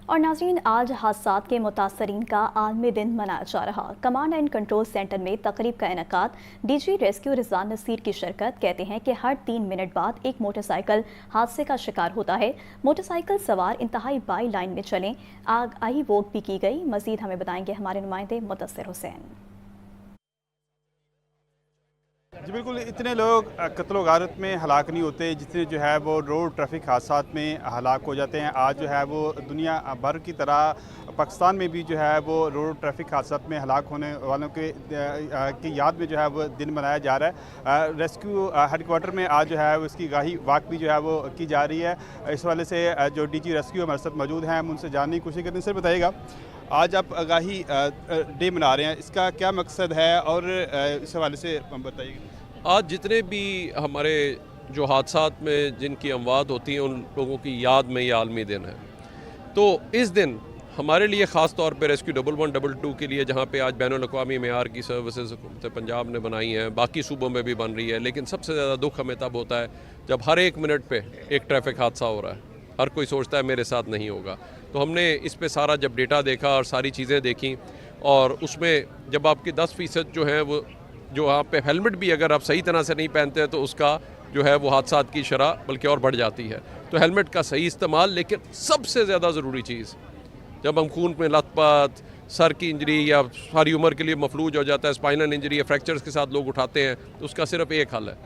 और नाज़रीन, आज हादसात के मुतासरीन का आलमी दिन मनाया जा रहा। कमांड एंड कंट्रोल सेंटर में तकरीब का इनेकाद। डीजी रेस्क्यू रिजवान नसीर की शिरकत। कहते हैं कि हर 3 मिनट बाद एक मोटरसाइकिल हादसे का शिकार होता है। मोटरसाइकिल सवार इंतहाई बाई लाइन में चलें, आगाही वोक भी की गई। मजीद हमें बताएंगे हमारे नुमाइंदे मुदस्सिर हुसैन। जी बिल्कुल, इतने लोग कत्ल गारत में हलाक नहीं होते जितने जो है वो रोड ट्रैफिक हादसात में हलाक हो जाते हैं। आज जो है वो दुनिया भर की तरह पाकिस्तान में भी जो है वो रोड ट्रैफिक हादसात में हलाक होने वालों के की याद में जो है वो दिन मनाया जा रहा है। रेस्क्यू हेडक्वार्टर में आज जो है वो इसकी गाही वाक भी जो है वो की जा रही है। इस वाले से जो डीजी रेस्क्यू हमारे साथ मौजूद हैं, हम उनसे जानने की कोशिश करते हैं। सर बताइएगा, आज आप आगाही डे मना रहे हैं, इसका क्या मकसद है और इस हवाले से बताइए। आज जितने भी हमारे जो हादसात में जिनकी अमवात होती हैं उन लोगों की याद में ये आलमी दिन है। तो इस दिन हमारे लिए ख़ास तौर पे रेस्क्यू 1122 के लिए, जहाँ पे आज बैनुल-अक़वामी मेयार की सर्विसेज हुकूमत पंजाब ने बनाई हैं, बाकी सूबों में भी बन रही है, लेकिन सबसे ज़्यादा दुख हमें तब होता है जब हर 1 मिनट पे एक ट्रैफिक हादसा हो रहा है। हर कोई सोचता है मेरे साथ नहीं होगा। तो हमने इस पे सारा जब डेटा देखा और सारी चीज़ें देखी, और उसमें जब आपके 10% जो हैं वो जो आप पे हेलमेट भी अगर आप सही तरह से नहीं पहनते हैं तो उसका जो है वो हादसात की शरह बल्कि और बढ़ जाती है। तो हेलमेट का सही इस्तेमाल, लेकिन सबसे ज़्यादा ज़रूरी चीज़, जब हम खून में लथपथ, सर की इंजरी या सारी उम्र के लिए मफलूज हो जाता है, स्पाइनल इंजरी या फ्रैक्चर्स के साथ लोग उठाते हैं, तो उसका सिर्फ एक हल है,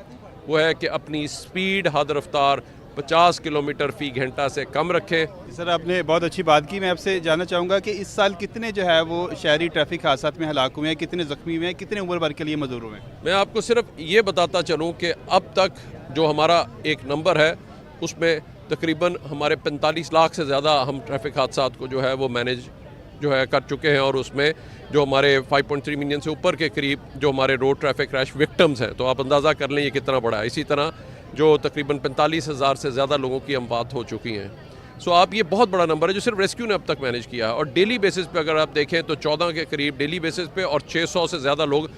वो है कि अपनी स्पीड, हद रफ्तार 50 किलोमीटर फ़ी घंटा से कम रखें। सर आपने बहुत अच्छी बात की। मैं आपसे जानना चाहूँगा कि इस साल कितने जो है वो शहरी ट्रैफिक हादसात में हलाक हुए हैं, कितने ज़ख्मी हुए हैं, कितने उम्र भर के लिए मजदूर हुए हैं? मैं आपको सिर्फ ये बताता चलूँ कि अब तक जो हमारा एक नंबर है उसमें तकरीबन हमारे 45 लाख से ज़्यादा हम ट्रैफिक हादसात को जो है वो मैनेज जो है कर चुके हैं, और उसमें जो हमारे 5.3 मिलियन से ऊपर के करीब जो हमारे रोड ट्रैफिक क्रैश विक्टिम्स हैं, तो आप अंदाज़ा कर लें ये कितना बड़ा है। इसी तरह जो तकरीबन 45,000 से ज़्यादा लोगों की अमवात हो चुकी हैं। सो आप ये बहुत बड़ा नंबर है जो सिर्फ रेस्क्यू ने अब तक मैनेज किया है। और डेली बेसिस पे अगर आप देखें तो 14 के करीब डेली बेसिस पे, और 600 से ज़्यादा लोग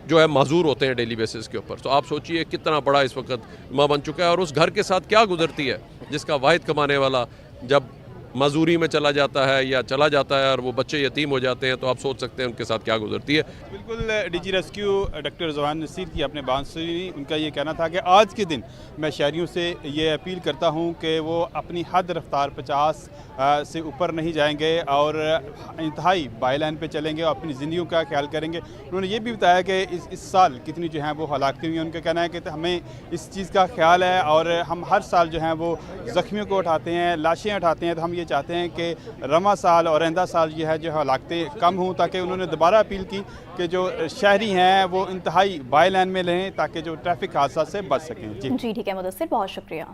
जो है माजूर होते हैं डेली बेसिस के ऊपर। तो आप सोचिए कितना बड़ा इस वक्त माँ बन चुका है, और उस घर के साथ क्या गुजरती है जिसका वाहिद कमाने वाला जब मजूरी में चला जाता है या चला जाता है और वो बच्चे यतीम हो जाते हैं, तो आप सोच सकते हैं उनके साथ क्या गुजरती है। बिल्कुल, DG rescue doctor Rizwan Naseer की आपने बात सुनी। उनका ये कहना था कि आज के दिन मैं शहरियों से ये अपील करता हूँ कि वो अपनी हद रफ्तार 50 से ऊपर नहीं जाएंगे और इंतहाई बाई लाइन पे चलेंगे और अपनी ज़िंदगी का ख्याल करेंगे। उन्होंने ये भी बताया कि इस साल कितनी जो हैं वो हलाकतें हुई हैं। उनका कहना है कि हमें इस चीज़ का ख्याल है और हम हर साल जो हैं वो ज़ख्मियों को उठाते हैं, लाशें उठाते हैं। तो हम ये चाहते हैं कि रमा साल और आइंदा साल ये है जो हलाकतें कम हों, ताकि उन्होंने दोबारा अपील की कि जो शहरी हैं वो इंतहाई बाई लाइन में रहें ताकि जो ट्रैफिक हादसा से बच सकें। जी ठीक है मुदस्सिर, बहुत शुक्रिया।